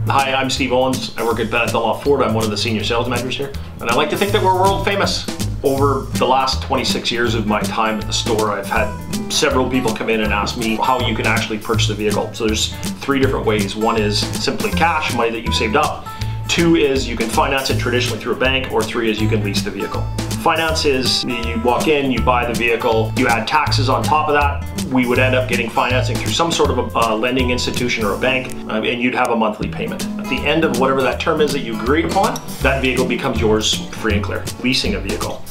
Hi, I'm Steve Owens. I work at Bennett Dunlop Ford. I'm one of the senior sales managers here. And I like to think that we're world famous. Over the last 26 years of my time at the store, I've had several people come in and ask me how you can actually purchase a vehicle. So there's 3 different ways. One is simply cash, money that you've saved up. 2 is you can finance it traditionally through a bank, or 3 is you can lease the vehicle. Finance is you walk in, you buy the vehicle, you add taxes on top of that. We would end up getting financing through some sort of a lending institution or a bank, and you'd have a monthly payment. At the end of whatever that term is that you agreed upon, that vehicle becomes yours free and clear. Leasing a vehicle.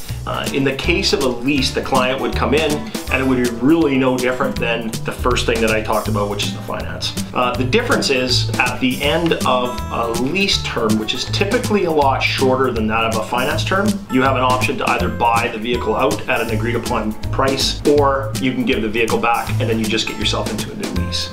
In the case of a lease, the client would come in and it would be really no different than the first thing that I talked about, which is the finance. The difference is at the end of a lease term, which is typically a lot shorter than that of a finance term, you have an option to either buy the vehicle out at an agreed upon price, or you can give the vehicle back and then you just get yourself into a new lease.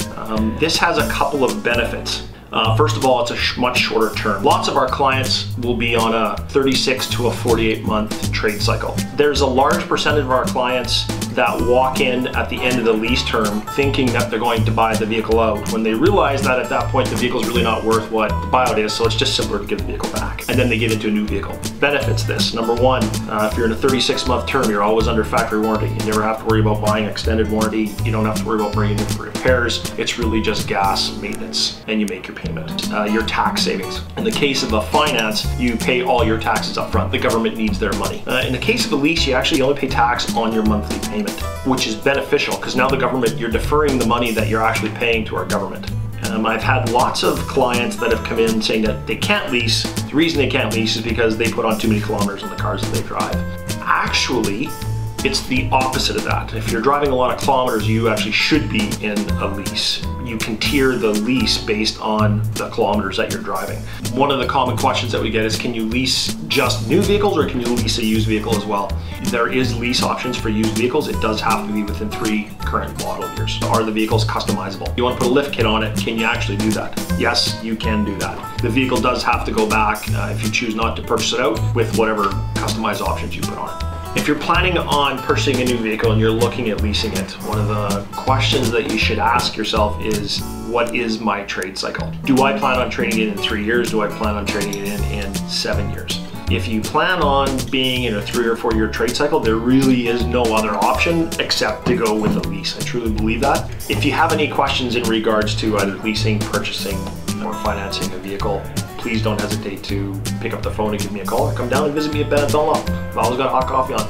This has a couple of benefits. First of all, it's a much shorter term. Lots of our clients will be on a 36 to a 48-month trade cycle. There's a large percentage of our clients that walk in at the end of the lease term thinking that they're going to buy the vehicle out, when they realize that at that point the vehicle's really not worth what the buyout is, so it's just simpler to give the vehicle back. And then they get into a new vehicle. Benefits this. Number 1, if you're in a 36-month term, you're always under factory warranty. You never have to worry about buying extended warranty. You don't have to worry about bringing in for repairs. It's really just gas maintenance, and you make your payment. Your tax savings. In the case of a finance, you pay all your taxes up front. The government needs their money. In the case of a lease, you actually only pay tax on your monthly payment, which is beneficial because now the government, you're deferring the money that you're actually paying to our government. I've had lots of clients that have come in saying that they can't lease. The reason they can't lease is because they put on too many kilometers on the cars that they drive. Actually, it's the opposite of that. If you're driving a lot of kilometers, you actually should be in a lease. You can tier the lease based on the kilometers that you're driving. One of the common questions that we get is, can you lease just new vehicles or can you lease a used vehicle as well? There is lease options for used vehicles. It does have to be within 3 current model years. Are the vehicles customizable? You want to put a lift kit on it, can you actually do that? Yes, you can do that. The vehicle does have to go back if you choose not to purchase it out with whatever customized options you put on it. If you're planning on purchasing a new vehicle and you're looking at leasing it, one of the questions that you should ask yourself is, what is my trade cycle? Do I plan on trading it in 3 years? Do I plan on trading it in 7 years? If you plan on being in a 3 or 4 year trade cycle, there really is no other option except to go with a lease. I truly believe that. If you have any questions in regards to either leasing, purchasing, or financing a vehicle, please don't hesitate to pick up the phone and give me a call, or come down and visit me at Bennett Dunlop. I've always got hot coffee on.